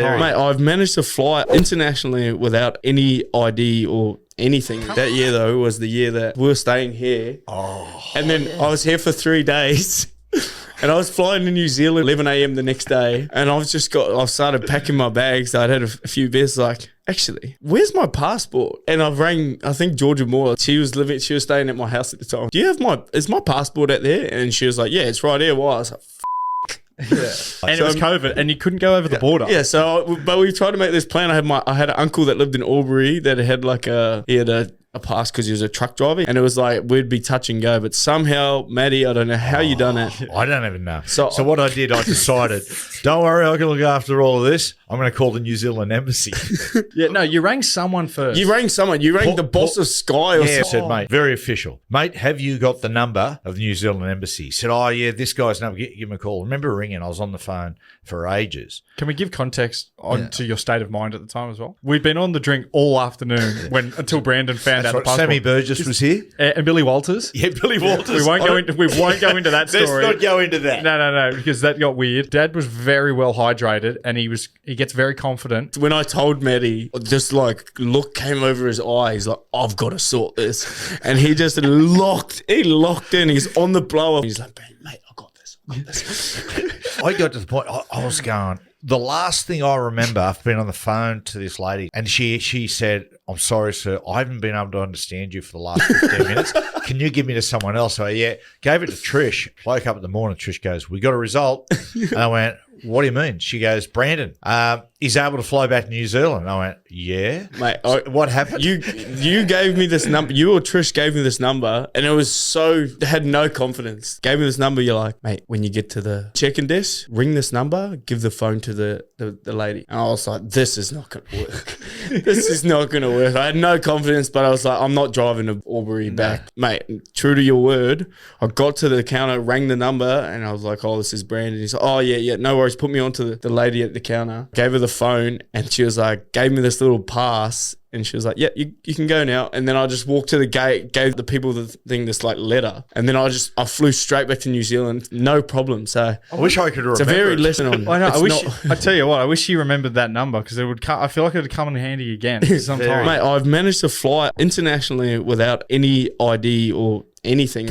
Mate, I've managed to fly internationally without any ID or anything. That year, though, was the year that we were staying here. And then I was here for 3 days. And I was flying to New Zealand 11 a.m. the next day. And I started packing my bags. I'd had a few beers, like, actually, where's my passport? And I rang, I think, Georgia Moore. She was staying at my house at the time. Is my passport out there? And she was like, yeah, it's right here. Why? I was like, and it was COVID, and you couldn't go over the border. Yeah, but we tried to make this plan. I had an uncle that lived in Albury that had a pass because he was a truck driver, and it was like we'd be touch and go. But somehow, Maddie, I don't know how you done it. I don't even know. So what I did, I decided, don't worry, I can look after all of this. I'm going to call the New Zealand embassy. Yeah, no, you rang someone first. You rang someone. You rang the boss of Sky or something. I something. said, mate, very official. Mate, have you got the number of the New Zealand embassy? He said, oh, yeah, this guy's number. Give him a call. I remember ringing. I was on the phone for ages. Can we give context to your state of mind at the time as well? We'd been on the drink all afternoon until Brandon found out the passport. Sammy Burgess was here. And Billy Walters. Yeah, Billy Walters. We won't go into that story. Let's not go into that. No, because that got weird. Dad was very well hydrated, and he gets very confident. When I told Maddie, just like look came over his eyes, like I've got to sort this, and he just locked in. He's on the blower. He's like, mate, I got this. I got to the point. I was going. The last thing I remember, I've been on the phone to this lady, and she said, I'm sorry, sir, I haven't been able to understand you for the last 15 minutes. Can you give me to someone else? So, yeah, gave it to Trish. Woke up in the morning, Trish goes, we got a result. And I went, what do you mean? She goes, Brandon, he's able to fly back to New Zealand. I went, yeah. Mate, what happened? You gave me this number. You or Trish gave me this number, and it was had no confidence. Gave me this number. You're like, mate, when you get to the check-in desk, ring this number, give the phone to the lady. And I was like, this is not going to work. This is not going to work. I had no confidence, but I was like, I'm not driving to Albury back. Mate, true to your word, I got to the counter, rang the number, and I was like, oh, this is Brandon. He's like, oh, yeah, no worries. Put me on to the lady at the counter. Gave her the phone, and she was like, gave me this little pass. And she was like, yeah, you can go now. And then I just walked to the gate, gave the people the thing, this like letter. And then I flew straight back to New Zealand. No problem. So I wish I could remember. It's a very lesson on. I know. I tell you what, I wish you remembered that number because I feel like it would come in handy again sometime. Mate, I've managed to fly internationally without any ID or anything.